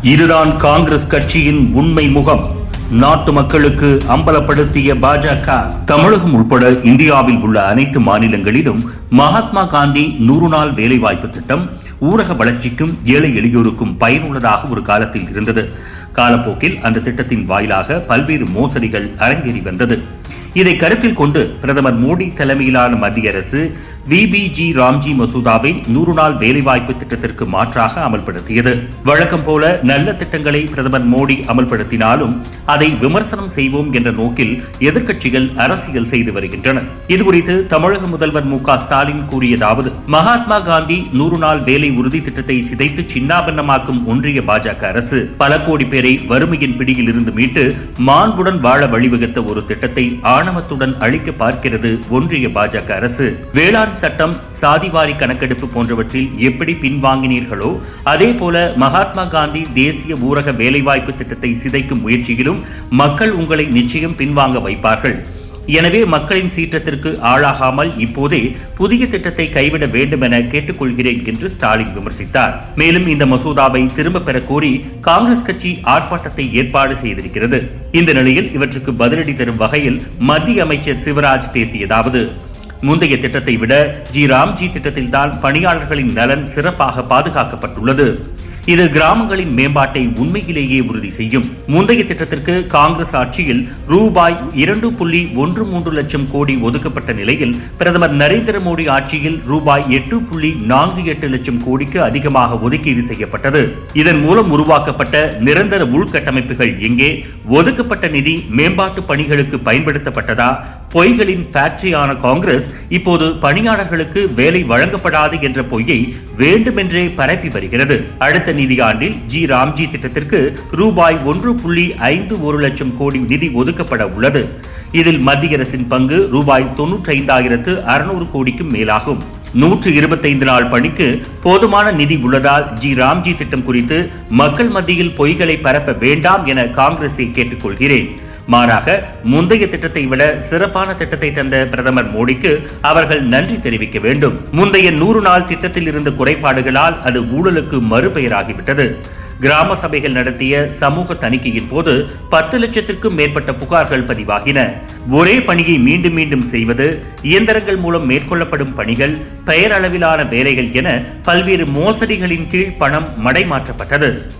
இதுதான் காங்கிரஸ் கட்சியின் உண்மை முகம். நாட்டு மக்களுக்கு அம்பலப்படுத்திய பாஜக. தமிழகம் உட்பட இந்தியாவில் உள்ள அனைத்து மாநிலங்களிலும் மகாத்மா காந்தி 100 நாள் வேலைவாய்ப்பு திட்டம் ஊரக வளர்ச்சிக்கும் ஏழை எளியோருக்கும் பயனுள்ளதாக ஒரு காலத்தில் இருந்தது. காலப்போக்கில் அந்த திட்டத்தின் வாயிலாக பல்வேறு மோசடிகள் அரங்கேறி வந்தது. இதை கருத்தில் கொண்டு பிரதமர் மோடி தலைமையிலான மத்திய அரசு விபிஜி ராம்ஜி மசோதாவை 100 நாள் வேலைவாய்ப்பு திட்டத்திற்கு மாற்றாக அமல்படுத்தியது. வழக்கம் போல நல்ல திட்டங்களை பிரதமர் மோடி அமல்படுத்தினாலும் அதை விமர்சனம் செய்வோம் என்ற நோக்கில் எதிர்க்கட்சிகள் அரசியல் செய்து வருகின்றன. இதுகுறித்து தமிழக முதல்வர் மு.க. ஸ்டாலின் கூறியதாவது: மகாத்மா காந்தி 100 நாள் வேலை உறுதி திட்டத்தை சிதைத்து சின்னாபின்னமாக்கும் ஒன்றிய பாஜக அரசு பல கோடி பேரை வறுமையின் பிடியில் இருந்து மீட்டு மாண்புடன் வாழ வழிவகுத்த ஒரு திட்டத்தை ஆணவத்துடன் அழிக்க பார்க்கிறது ஒன்றிய பாஜக அரசு. வேளாண் சட்டம், சாதிவாரி கணக்கெடுப்பு போன்றவற்றில் எப்படி பின்வாங்கினீர்களோ அதே போல மகாத்மா காந்தி தேசிய ஊரக வேலைவாய்ப்பு திட்டத்தை சிதைக்கும் முயற்சியிலும் மக்கள் உங்களை நிச்சயம் பின்வாங்க வைப்பார்கள். எனவே மக்களின் சீற்றத்திற்கு ஆளாகாமல் இப்போதே புதிய திட்டத்தை கைவிட வேண்டும் என கேட்டுக்கொள்கிறேன் என்று ஸ்டாலின் விமர்சித்தார். மேலும் இந்த மசோதாவை திரும்ப பெற கோரி காங்கிரஸ் கட்சி ஆர்ப்பாட்டத்தை ஏற்பாடு செய்திருக்கிறது. இந்த நிலையில் இவற்றுக்கு பதிலடி தரும் வகையில் மத்திய அமைச்சர் சிவராஜ் பேசியதாவது: முந்தைய திட்டத்தை விட ராம்ஜி திட்டத்தில்தான் பணியாளர்களின் நலன் சிறப்பாக பாதுகாக்கப்பட்டுள்ளது. இது கிராமங்களின் மேம்பாட்டை உண்மையிலேயே உறுதி செய்யும். முந்தைய திட்டத்திற்கு காங்கிரஸ் ஆட்சியில் ரூபாய் 2.13 லட்சம் கோடி ஒதுக்கப்பட்ட நிலையில் பிரதமர் நரேந்திர மோடி ஆட்சியில் ரூபாய் 8.48 லட்சம் கோடிக்கு அதிகமாக ஒதுக்கீடு செய்யப்பட்டது. இதன் மூலம் உருவாக்கப்பட்ட நிரந்தர உள்கட்டமைப்புகள் எங்கே? ஒதுக்கப்பட்ட நிதி மேம்பாட்டு பணிகளுக்கு பயன்படுத்தப்பட்டதா? பொய்களின் ஃபேக்டரியான காங்கிரஸ் இப்போது பணியாளர்களுக்கு வேலை வழங்கப்படாது என்ற பொய்யை வேண்டுமென்றே பரப்பி வருகிறது. அடுத்த நிதியாண்டில் ராம்ஜி திட்டத்திற்கு ரூபாய் 1.51 லட்சம் கோடி நிதி ஒதுக்கப்பட உள்ளது. இதில் மத்திய அரசின் பங்கு ரூபாய் 95,600 கோடிக்கும் மேலாகும். 125 நாள் பணிக்கு போதுமான நிதி உள்ளதால் ராம்ஜி திட்டம் குறித்து மக்கள் மத்தியில் பொய்களை பரப்ப வேண்டாம் என காங்கிரஸை கேட்டுக்கொள்கிறேன். மாறாக முந்தைய திட்டத்தை விட சிறப்பான திட்டத்தை தந்த பிரதமர் மோடிக்கு அவர்கள் நன்றி தெரிவிக்க வேண்டும். முந்தைய 100 நாள் திட்டத்தில் இருந்த குறைபாடுகளால் அது ஊழலுக்கு மறுபெயராகிவிட்டது. கிராம சபைகள் நடத்திய சமூக தணிக்கையின் போது 10 லட்சத்திற்கும் மேற்பட்ட புகார்கள் பதிவாகின. ஒரே பணியை மீண்டும் மீண்டும் செய்வது, இயந்திரங்கள் மூலம் மேற்கொள்ளப்படும் பணிகள், பெயரளவிலான வேலைகள் என பல்வேறு மோசடிகளின் கீழ் பணம் மடைமாற்றப்பட்டது.